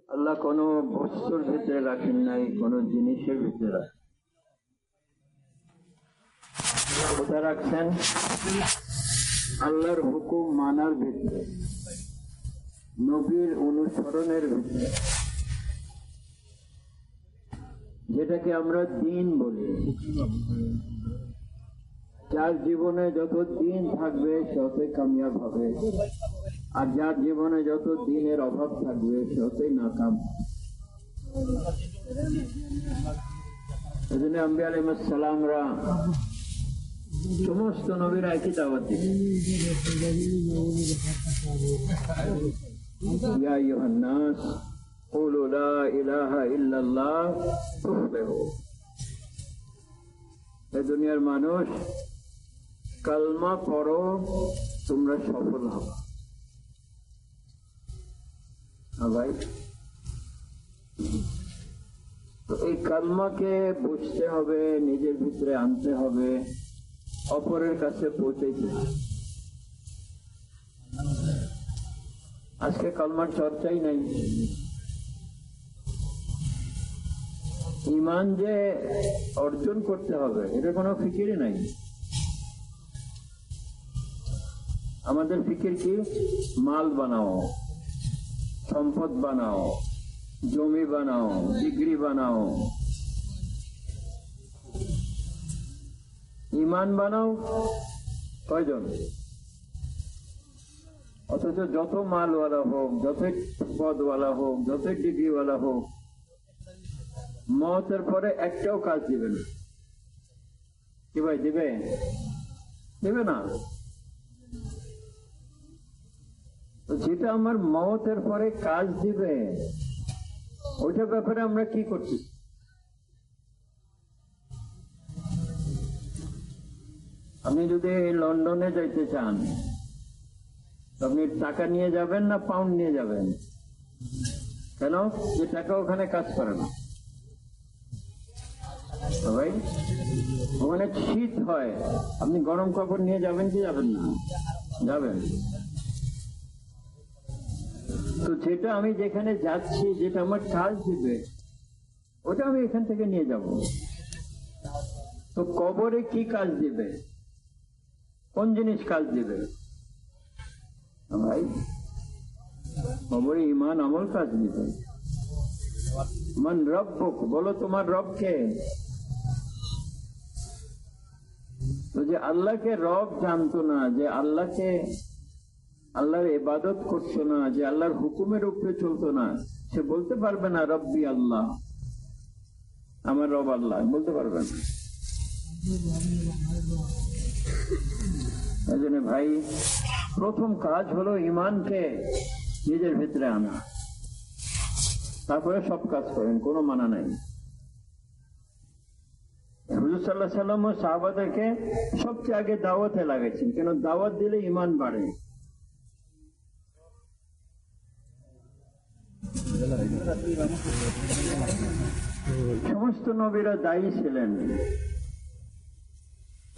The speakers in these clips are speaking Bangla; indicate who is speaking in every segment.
Speaker 1: আল্লাহ কোনো বস্তুর ভিতরে রাখেন নাই, কোনো জিনিসের ভিতরে রাখেন। কোথায় রাখছেন? আল্লাহর হুকুম মানার ভিতরে, নবীর অনুসরণের ভিতরে, যেটাকে আমরা দিন বলি। যার জীবনে যত দিন থাকবে সে ততই কামিয়াব হবে, আর যার জীবনে যত দিনের অভাব থাকবে সে ততই নাকাম। এজন্য আম্বিয়া আলাইহিস সালামরা সমস্ত নবীরা একই দাওয়াত দিতেন, ইয়া আইয়ুহান নাস কুলু লা ইলাহা ইল্লাল্লাহ তুফলিহু। এই দুনিয়ার মানুষ, কালমা পড়ো, তোমরা সফল হবে। ভাই, তো এই কালমাকে বুঝতে হবে, নিজের ভিতরে আনতে হবে, অপরের কাছে পৌঁছাইতে হবে। আজকে কালমার চর্চাই নাই। ঈমান যে অর্জন করতে হবে এটা কোনো ফিকিরই নাই। আমাদের ফিকির কি? মাল বানাও, সম্পদ বানাও, জমি বানাও, ডিগ্রি বানাও। ঈমান বানাও কয়জন? অথচ যত মালওয়ালা হোক, যতই পদওয়ালা হোক, যতই ডিগ্রিওয়ালা হোক, মওতের পরে একটাও কাজ দিবে না। কি ভাই, দিবে? দিবে না। তো যেটা আমার মওতের পরে কাজ দিবে, ওইটার ব্যাপারে আমরা কি করছি? আপনি যদি লন্ডনে যাইতে চান, আপনি টাকা নিয়ে যাবেন না পাউন্ড নিয়ে যাবেন? কেন? যে টাকা ওখানে কাজ করে না ভাই। ওখানে শীত হয়, আপনি গরম কাপড় নিয়ে যাবেন কি যাবেন না? যাবেন। তো যেটা আমি যেখানে যাচ্ছি, যেটা আমার কাজ দিবে, ওটা আমি এখান থেকে নিয়ে যাব। তো কবরে কি কাজ দিবে? কোন জিনিস কাজ দিবে ভাই? কবরে ঈমান আমল কাজ দিবে। মান রব্বুক, বলো তোমার রবকে। তো যে আল্লাহকে রব জানতো না, যে আল্লাহকে, আল্লাহর ইবাদত করতো না, যে আল্লাহর হুকুমের উপরে চলতো না, সে বলতে পারবে না রব্বি আল্লাহ, আমার রব আল্লাহ, বলতে পারবে না। এই জন্য ভাই, প্রথম কাজ হলো ঈমানকে নিজের ভিতরে আনা, তারপরে সব কাজ করেন, কোনো মানা নাই। হুজুর সাল্লাল্লাহু আলাইহি ওয়াসাল্লাম ও সাহাবাদেরকে সবচেয়ে আগে দাওয়াতে লাগাইছেন, কেন? দাওয়াত দিলে ঈমান বাড়ে। সমস্ত নবীরা দায়ী ছিলেন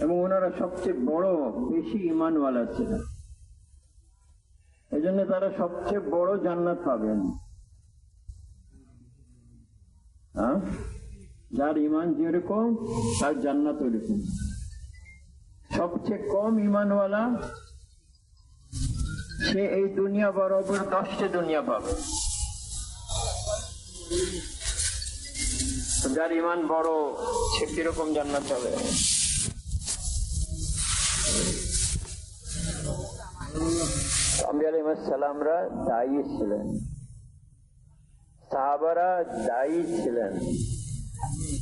Speaker 1: এবং ওনারা সবচেয়ে বড়, বেশি ঈমানওয়ালা ছিলেন। এই জন্য তারা সবচেয়ে বড় জান্নাত পাবেন। যার ঈমান যেরকম তার জান্নাত ওইরকম। সবচেয়ে কম ঈমানওয়ালা সে এই দুনিয়া বরাবর 10টি দুনিয়া পাবে। যার ঈমান বড় সে কিরকম জান্নাত পাবে? আম্বিয়া আলাইহিস সালামরা দায়ী ছিলেন, সাহাবারা দায়ী ছিলেন,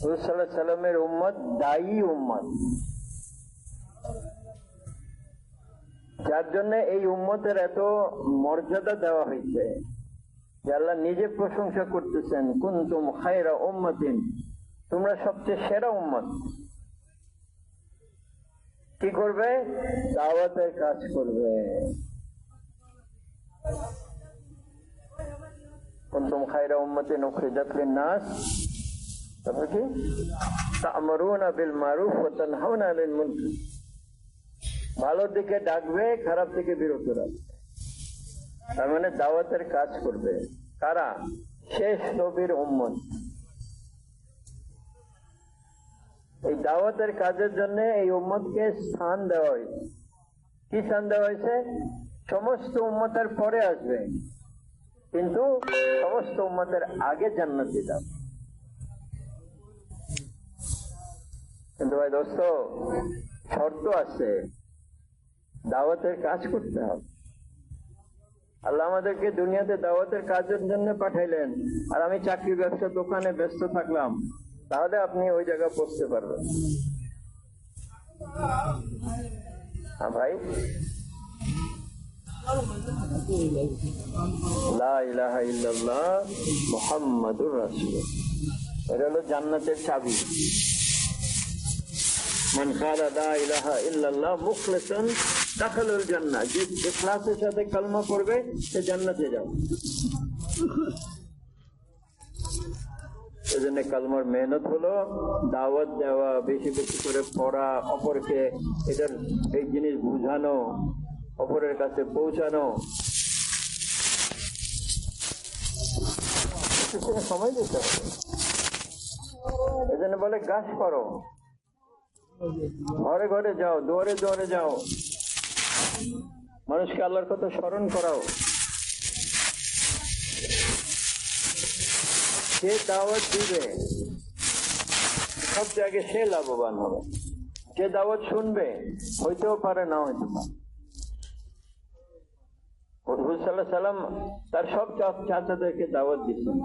Speaker 1: হুজুর সাল্লাল্লাহু আলাইহি সাল্লামের উম্মত দায়ী উম্মত। যার জন্য এই উম্মতের এত মর্যাদা দেওয়া হয়েছে যে আল্লাহ নিজে প্রশংসা করতেছেন, কুনতুম খায়রা উম্মাতিন, তোমরা সবচেয়ে সেরা উম্মত। কি করবে? দাওয়াতের কাজ করবে। কুনতুম খায়রা উম্মাতিন উখরিজাত লিন-নাস, তারপর কি? তা'মুরুনা বিল মারুফ ওয়া তানহাউনা আনিল মুনকার, ভালোর দিকে ডাকবে, খারাপ থেকে বিরত রাখবে। তার মানে দাওয়াতের কাজ করবে কারা? শেষ নবীর উম্মত। এই দাওয়াতের কাজের জন্য এই উম্মতকে স্থান দেওয়া হয়েছে। কি স্থান দেওয়া হয়েছে? সমস্ত উম্মতের পরে আসবে, কিন্তু সমস্ত উম্মতের আগে জান্নাতে যাবে। কিন্তু ভাই দোস্ত, শর্ত আছে, দাওয়াতের কাজ করতে হবে। আল্লাহ আমাদেরকে দুনিয়াতে দাওয়াতের কাজের জন্য পাঠাইলেন, আর আমি চাকরি ব্যবসা দোকানে ব্যস্ত থাকলাম, তাহলে আপনি ওই জায়গায় পৌঁছতে পারবেন। হ্যাঁ ভাই, লা ইলাহা ইল্লাল্লাহ মুহাম্মাদুর রাসূলুল্লাহ, এটা হলো জান্নাতের চাবি। মান ক্বালা লা ইলাহা ইল্লাল্লাহ মুখলিসান দাখালাল জান্নাহ, যে ইখলাসের সাথে কালমা পড়বে সে জান্নাতে যাবে। এজন্য কালমার মেহনত হলো দাওয়াত দেওয়া, বেশি বেশি করে পড়া, অপরকে এটার এই জিনিস বুঝানো, অপরের কাছে পৌঁছানো, সময় দিতে হবে। এজন্য বলে গাছ করো, ঘরে ঘরে যাও, দুয়ারে দুয়ারে যাও, মানুষকে আল্লাহর কথা স্মরণ করাও। সে দাওয়াত দিবে, সব জায়গায় সে লাভবান হবে। যে দাওয়াত শুনবে, হইতেও পারে না হইতে পারে। হুজুর সাল্লাল্লাহু আলাইহি সাল্লাম তার সব চাচাদেরকে দাওয়াত দিয়েছেন,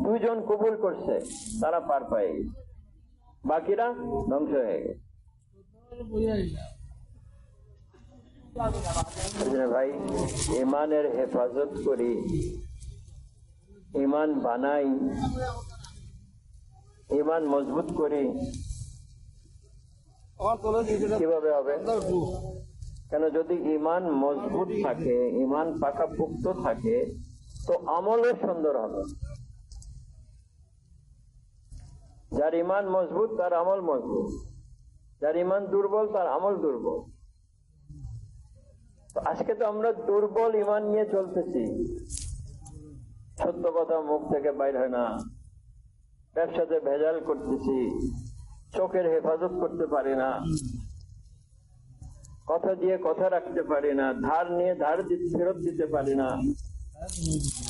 Speaker 1: 2 জন কবুল করছে, তারা পার পেয়ে গেছে, বাকিরা ধ্বংস হয়ে গেছে। ভাই, ইমানের হেফাজত করি, ইমান বানাই, ইমান মজবুত করি। কিভাবে হবে? কেন, যদি ইমান মজবুত থাকে, ইমান পাকাপোক্ত থাকে, তো আমলও সুন্দর হবে। যার ইমান মজবুত তার আমল মজবুত, যার ইমান দুর্বল তার আমল দুর্বল। আজকে তো আমরা দুর্বল ইমান নিয়ে চলতেছি, সত্য কথা মুখ থেকে বাইর হয় না, ব্যবসাতে ভেজাল করতেছি, চোখের হেফাজত করতে পারি না, কথা দিয়ে কথা রাখতে পারি না, ধার নিয়ে ধার ফেরত দিতে পারি না।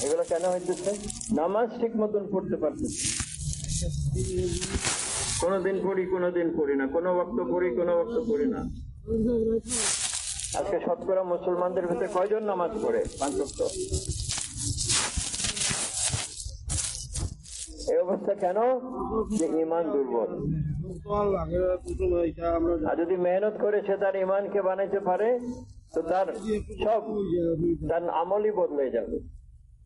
Speaker 1: এগুলো কেন হইতেছে? নামাজ ঠিক মতন পড়তে পারতেছি, কোনোদিন পড়ি কোনোদিন পড়ি না, কোনো ওয়াক্ত পড়ি কোনো ওয়াক্ত পড়ি না। আজকে শতকরা মুসলমানদের ভিতরে কয়জন নামাজ পড়ে? 5 ওয়াক্ত। এই অবস্থা কেন? যে ইমান দুর্বল। আর যদি মেহনত করে সে তার ইমানকে বানাইতে পারে, তো তার সব, তার আমলই বদলে যাবে।